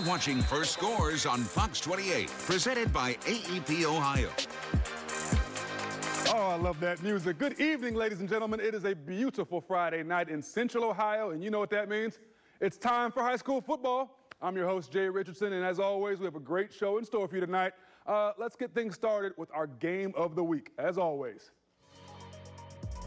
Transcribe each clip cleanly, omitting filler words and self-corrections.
You're watching First Scores on Fox 28, presented by AEP Ohio. Oh, I love that music. Good evening, ladies and gentlemen. It is a beautiful Friday night in Central Ohio, and you know what that means. It's time for high school football. I'm your host, Jay Richardson, and as always, we have a great show in store for you tonight. Let's get things started with our game of the week, as always.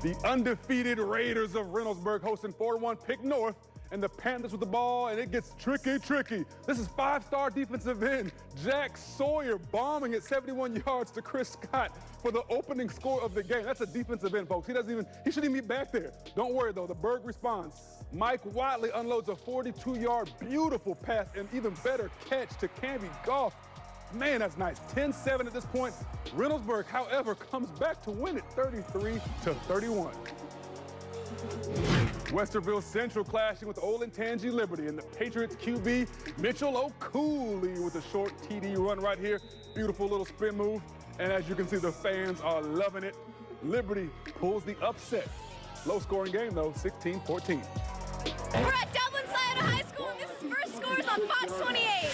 The undefeated Raiders of Reynoldsburg hosting 4-1 Pick North, and the Panthers with the ball, and it gets tricky. This is five-star defensive end Jack Sawyer bombing at 71 yards to Chris Scott for the opening score of the game. That's a defensive end, folks. He shouldn't even be back there. Don't worry, though. The Berg responds. Mike Watley unloads a 42-yard beautiful pass and even better catch to Canby Goff. Man, that's nice. 10-7 at this point. Reynoldsburg, however, comes back to win it 33-31. Westerville Central clashing with Olentangy Liberty, and the Patriots QB Mitchell O'Cooley with a short TD run right here. Beautiful little spin move. And as you can see, the fans are loving it. Liberty pulls the upset. Low-scoring game, though, 16-14. We're at Dublin Sciota High School, and this is First Scores on Fox 28.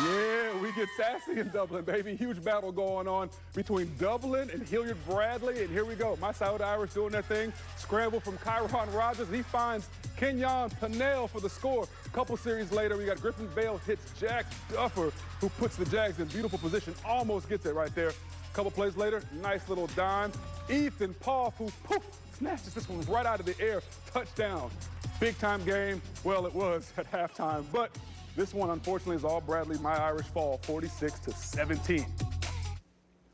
Yeah, we get sassy in Dublin, baby. Huge battle going on between Dublin and Hilliard Bradley. And here we go. My Scioto Irish doing their thing. Scramble from Kyron Rogers. He finds Kenyon Pennell for the score. A couple series later, we got Griffin Bale hits Jack Duffer, who puts the Jags in beautiful position. Almost gets it right there. A couple plays later, nice little dime. Ethan Paul, who poof, snatches this one right out of the air. Touchdown. Big time game. Well, it was at halftime, but this one, unfortunately, is all Bradley. My Irish fall 46-17.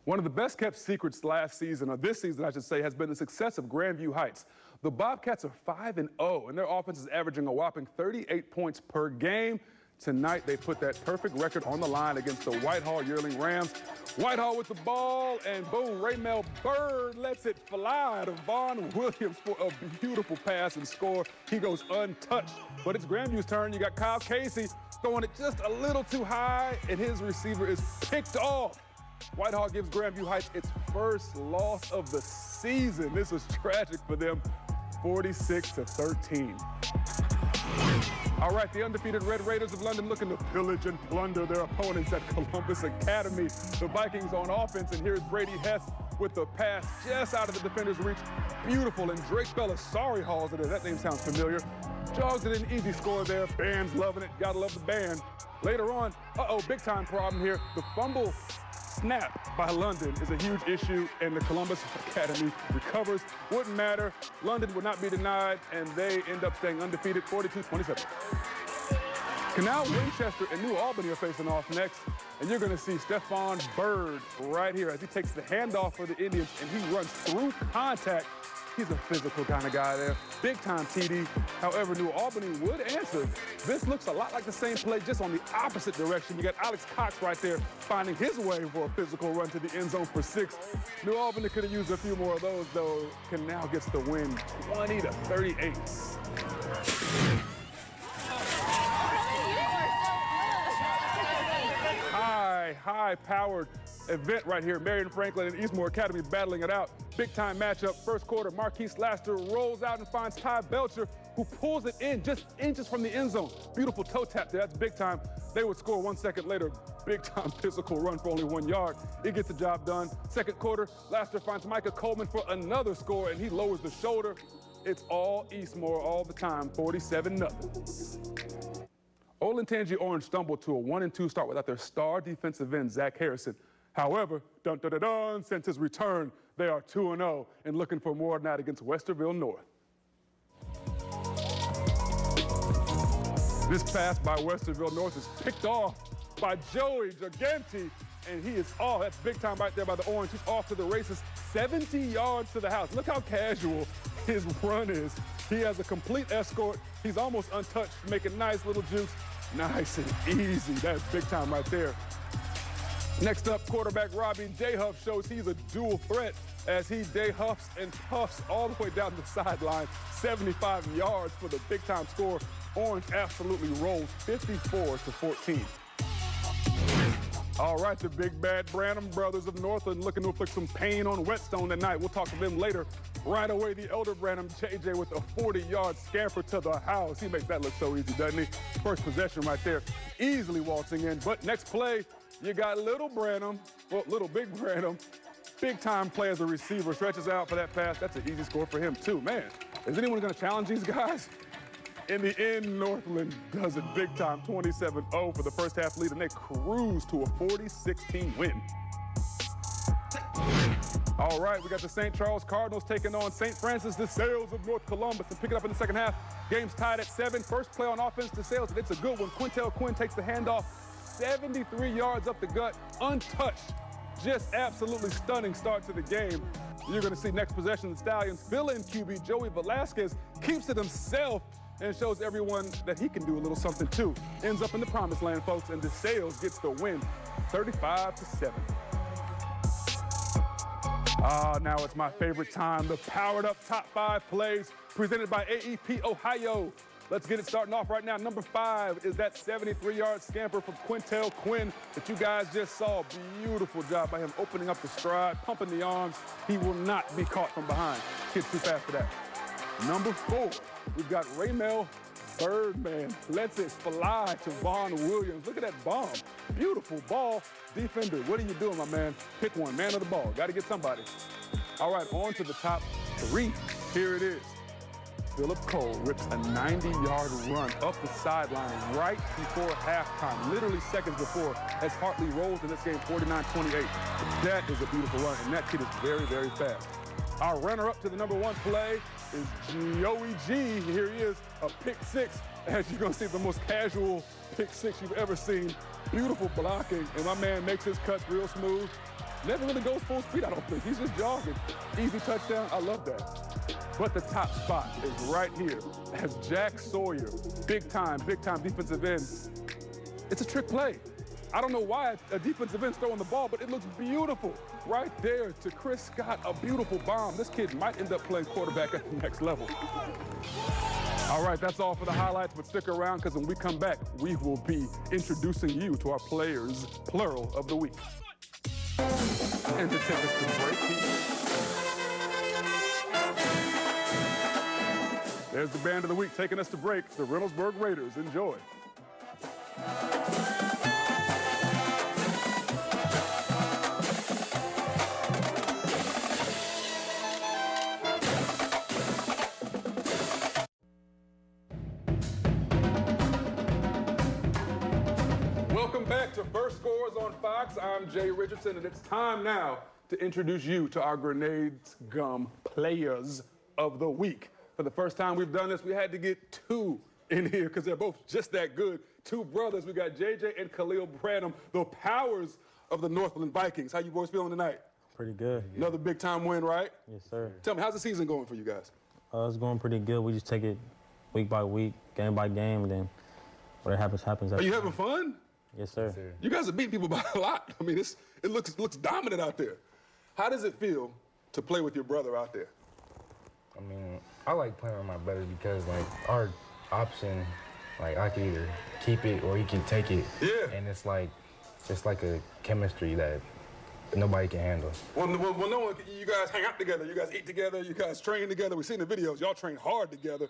One of the best kept secrets last season, or this season, I should say, has been the success of Grandview Heights. The Bobcats are 5-0, and their offense is averaging a whopping 38 points per game. Tonight, they put that perfect record on the line against the Whitehall Yearling Rams. Whitehall with the ball, and boom, Raymel Bird lets it fly to Vaughn Williams for a beautiful pass and score. He goes untouched. But it's Grandview's turn. You got Kyle Casey throwing it just a little too high, and his receiver is picked off. Whitehall gives Grandview Heights its first loss of the season. This was tragic for them, 46-13. All right, the undefeated Red Raiders of London looking to pillage and plunder their opponents at Columbus Academy. The Vikings on offense, and here's Brady Hess with the pass just out of the defender's reach. Beautiful, and Drake Belisari hauls it in. That name sounds familiar. Jogs it in, easy score there. Band's loving it. Gotta love the band. Later on, big time problem here. The fumble snap by London is a huge issue, and the Columbus Academy recovers. Wouldn't matter. London would not be denied, and they end up staying undefeated, 42-27. Canal Winchester and New Albany are facing off next, and you're going to see Stephon Bird right here as he takes the handoff for the Indians, and he runs through contact. He's a physical kind of guy there. Big-time TD. However, New Albany would answer. This looks a lot like the same play, just on the opposite direction. You got Alex Cox right there finding his way for a physical run to the end zone for 6. New Albany could have used a few more of those, though. Canal gets the win, 20-38. High-powered event right here. Marion Franklin and Eastmoor Academy battling it out. Big-time matchup. First quarter, Marquise Laster rolls out and finds Ty Belcher, who pulls it in just inches from the end zone. Beautiful toe tap there. That's big time. They would score 1 second later. Big-time physical run for only 1 yard. It gets the job done. Second quarter, Laster finds Micah Coleman for another score, and he lowers the shoulder. It's all Eastmoor all the time, 47-0. Olentangy Orange stumbled to a 1-2 start without their star defensive end, Zach Harrison. However, since his return, they are 2-0 and looking for more than that against Westerville North. This pass by Westerville North is picked off by Joey Gigante, and he is off. That's big time right there by the Orange. He's off to the races, 70 yards to the house. Look how casual his run is. He has a complete escort. He's almost untouched, making nice little juice. Nice and easy. That's big time right there. Next up, quarterback Robbie Day-Huff shows he's a dual threat as he day-huffs and puffs all the way down the sideline. 75 yards for the big-time score. Orange absolutely rolls 54-14. All right, the big bad Branham brothers of Northland looking to inflict some pain on Whetstone tonight. We'll talk to them later. Right away, the elder Branham, JJ, with a 40-yard scamper to the house. He makes that look so easy, doesn't he? First possession right there, easily waltzing in. But next play, you got little Branham, well, little big Branham. Big time play as a receiver, stretches out for that pass. That's an easy score for him too. Man, is anyone gonna challenge these guys? In the end, Northland does it big time, 27-0 for the first half lead, and they cruise to a 40-16 win. All right, we got the St. Charles Cardinals taking on St. Francis DeSales of North Columbus and pick it up in the second half. Game's tied at 7. First play on offense, DeSales, and it's a good one. Quintel Quinn takes the handoff, 73 yards up the gut, untouched. Just absolutely stunning start to the game. You're going to see next possession, the Stallions fill-in QB Joey Velasquez keeps it himself and shows everyone that he can do a little something too. Ends up in the promised land, folks, and DeSales gets the win, 35-7. Now it's my favorite time, the powered up top 5 plays presented by AEP Ohio. Let's get it starting off right now. Number 5 is that 73-yard scamper from Quintel Quinn that you guys just saw. Beautiful job by him opening up the stride, pumping the arms. He will not be caught from behind. Kid's too fast for that. Number 4, we've got Raymel Birdman lets it fly to Vaughn Williams. Look at that bomb. Beautiful ball. Defender, what are you doing, my man? Pick one, man of the ball. Got to get somebody. All right, on to the top 3. Here it is. Philip Cole rips a 90-yard run up the sideline right before halftime, literally seconds before, as Hartley rolls in this game 49-28. That is a beautiful run, and that kid is very, very fast. Our runner-up to the number 1 play is Joey G. Here he is, a pick 6. As you're going to see, the most casual pick 6 you've ever seen. Beautiful blocking, and my man makes his cuts real smooth. Never really goes full speed, I don't think. He's just jogging. Easy touchdown. I love that. But the top spot is right here as Jack Sawyer, big time defensive end. It's a trick play. I don't know why a defensive end's throwing the ball, but it looks beautiful. Right there to Chris Scott, a beautiful bomb. This kid might end up playing quarterback at the next level. All right, that's all for the highlights, but stick around because when we come back, we will be introducing you to our players, plural, of the week. And to take us to break, there's the band of the week taking us to break, the Reynoldsburg Raiders. Enjoy. Welcome back to First Scores on Fox. I'm Jay Richardson, and it's time now to introduce you to our Grenades Gum Players of the Week. For the first time we've done this, we had to get 2 in here because they're both just that good. 2 brothers. We got JJ and Khalil Branham, the powers of the Northland Vikings. How you boys feeling tonight? Pretty good. Another big time win, right? Yes, sir. Tell me, how's the season going for you guys? It's going pretty good. We just take it week by week, game by game, and then whatever happens, happens. Are you having fun? Yes, sir. Yes, sir. You guys are beating people by a lot. I mean, it looks dominant out there. How does it feel to play with your brother out there? I mean, I like playing with my brother because, like, our option, like, I can either keep it or he can take it. Yeah. And it's like a chemistry that nobody can handle. Well, no one, you guys hang out together. You guys eat together. You guys train together. We've seen the videos. Y'all train hard together.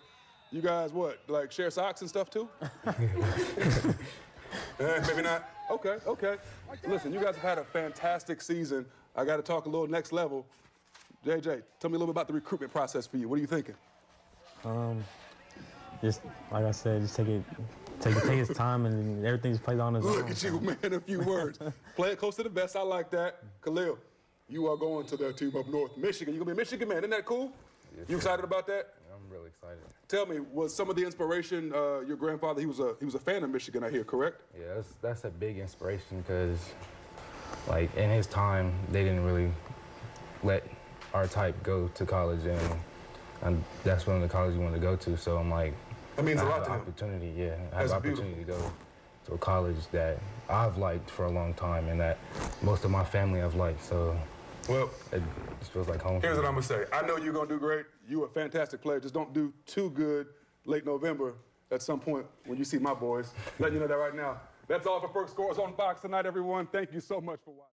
You guys, what, like share socks and stuff, too? Maybe not. Okay. Listen, you guys have had a fantastic season. I got to talk a little next level. JJ, tell me a little bit about the recruitment process for you. What are you thinking? Just like I said, just take his time and everything just plays on his own. Look at you, man, a few words. Play it close to the vest. I like that. Khalil, you are going to the team up north, Michigan. You're going to be a Michigan man. Isn't that cool? Yes, you excited about that? I'm really excited. Tell me, was some of the inspiration your grandfather? He was a fan of Michigan, I hear, correct? Yeah, that's a big inspiration because, like, in his time, they didn't really let our type go to college, and that's one of the colleges we wanted to go to. So I'm like, that means a lot to him. Opportunity, yeah, I have the opportunity to go to a college that I've liked for a long time and that most of my family have liked. So, well, it just feels like home. Here's what I'm gonna say. I know you're gonna do great. You're a fantastic player. Just don't do too good late November at some point when you see my boys. Letting you know that right now. That's all for First Scores on Fox tonight, everyone. Thank you so much for watching.